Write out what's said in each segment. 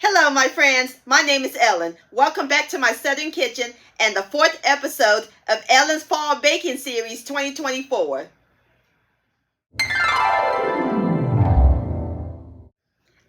Hello, my friends. My name is Ellen. Welcome back to my Southern Kitchen and the 4th episode of Ellen's Fall Baking Series 2024.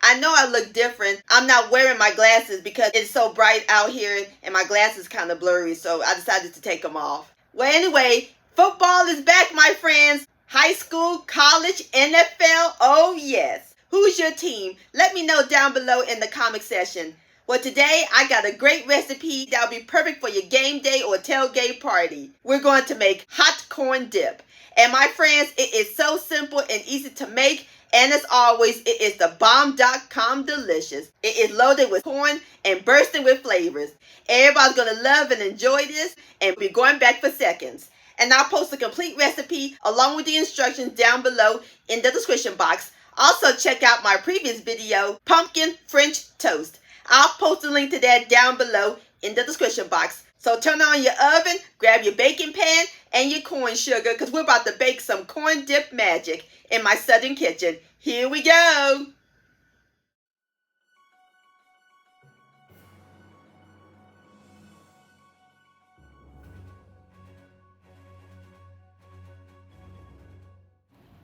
I know I look different. I'm not wearing my glasses because it's so bright out here and my glasses kind of blurry, so I decided to take them off. Well, anyway, football is back, my friends. High school, college, NFL, oh yes. Who's your team? Let me know down below in the comment section. Well, today I got a great recipe that'll be perfect for your game day or tailgate party. We're going to make hot corn dip. And my friends, it is so simple and easy to make. And as always, it is the bomb.com delicious. It is loaded with corn and bursting with flavors. Everybody's going to love and enjoy this and be going back for seconds. And I'll post a complete recipe along with the instructions down below in the description box. Also, check out my previous video, Pumpkin French Toast. I'll post a link to that down below in the description box. So turn on your oven, grab your baking pan and your corn sugar because we're about to bake some corn dip magic in my Southern kitchen. Here we go.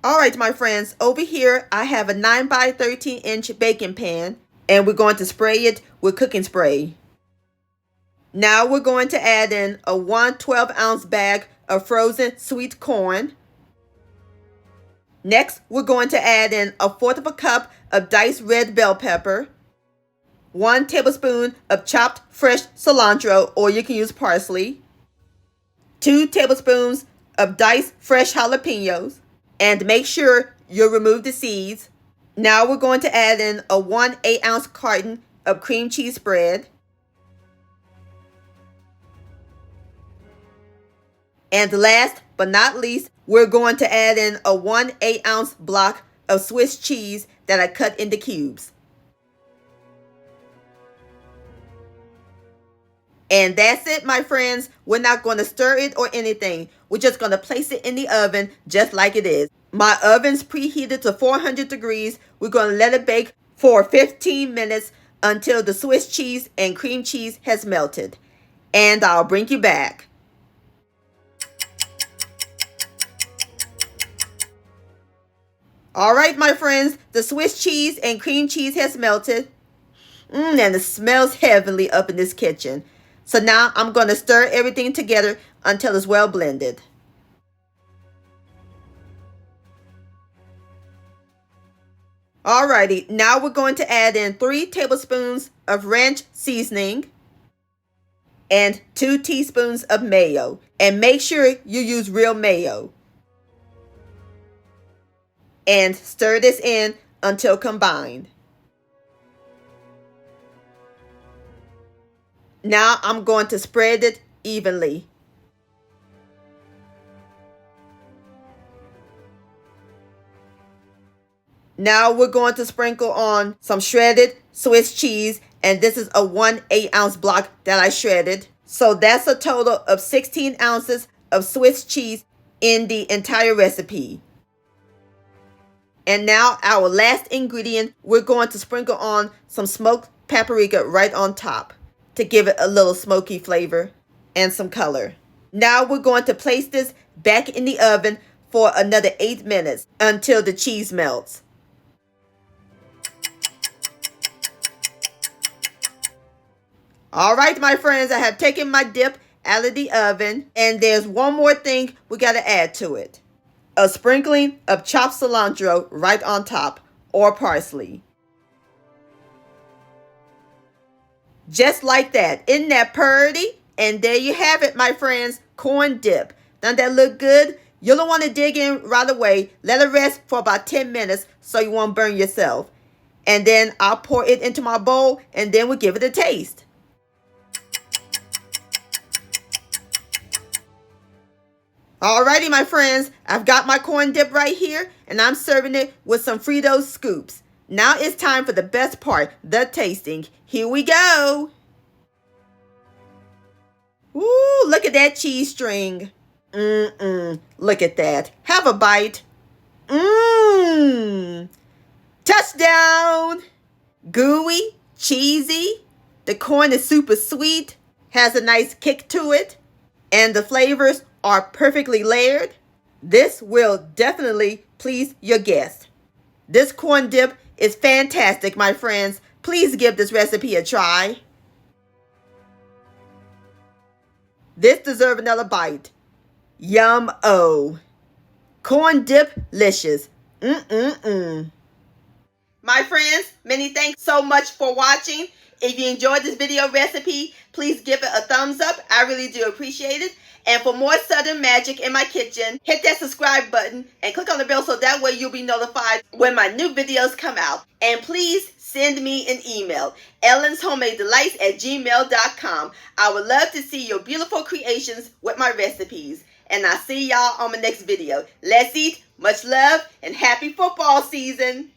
Alright, my friends, over here I have a 9 by 13 inch baking pan and we're going to spray it with cooking spray. Now we're going to add in a 1 12-ounce bag of frozen sweet corn. Next, we're going to add in a 1/4 cup of diced red bell pepper, 1 tablespoon of chopped fresh cilantro, or you can use parsley, 2 tablespoons of diced fresh jalapeños, and make sure you remove the seeds. Now we're going to add in a 1 8-ounce carton of cream cheese spread. And last but not least, we're going to add in a 1 8-ounce block of Swiss cheese that I cut into cubes. And that's it, my friends. We're not going to stir it or anything. We're just going to place it in the oven just like it is. My oven's preheated to 400 degrees. We're going to let it bake for 15 minutes until the Swiss cheese and cream cheese has melted. And I'll bring you back. All right, my friends, the Swiss cheese and cream cheese has melted. And it smells heavenly up in this kitchen. So now I'm going to stir everything together until it's well blended. Alrighty, now we're going to add in 3 tablespoons of ranch seasoning and 2 teaspoons of mayo. And make sure you use real mayo. And stir this in until combined. Now I'm going to spread it evenly. Now we're going to sprinkle on some shredded Swiss cheese, and this is a 1 8-ounce block that I shredded. So that's a total of 16 ounces of Swiss cheese in the entire recipe. And now our last ingredient, we're going to sprinkle on some smoked paprika right on top to give it a little smoky flavor and some color. Now we're going to place this back in the oven for another 8 minutes until the cheese melts. All right, my friends, I have taken my dip out of the oven, and there's one more thing we got to add to it. A sprinkling of chopped cilantro right on top, or parsley. Just like that. Isn't that pretty? And there you have it, my friends. Corn dip. Doesn't that look good? You don't want to dig in right away. Let it rest for about 10 minutes so you won't burn yourself. And then I'll pour it into my bowl and then we'll give it a taste. Alrighty, my friends, I've got my corn dip right here, and I'm serving it with some Fritos scoops. Now it's time for the best part, the tasting. Here we go. Ooh, look at that cheese string. Look at that. Have a bite. Touchdown. Gooey, cheesy. The corn is super sweet, has a nice kick to it, and the flavors are perfectly layered. This will definitely please your guests. This corn dip is fantastic, my friends. Please give this recipe a try. This deserves another bite. Yum-o. Corn dip-licious. My friends, many thanks so much for watching. If you enjoyed this video recipe, please give it a thumbs up. I really do appreciate it. And for more Southern magic in my kitchen, hit that subscribe button and click on the bell so that way you'll be notified when my new videos come out. And please send me an email, ellenshomemakedelights@gmail.com. I would love to see your beautiful creations with my recipes. And I'll see y'all on my next video. Let's eat, much love, and happy football season.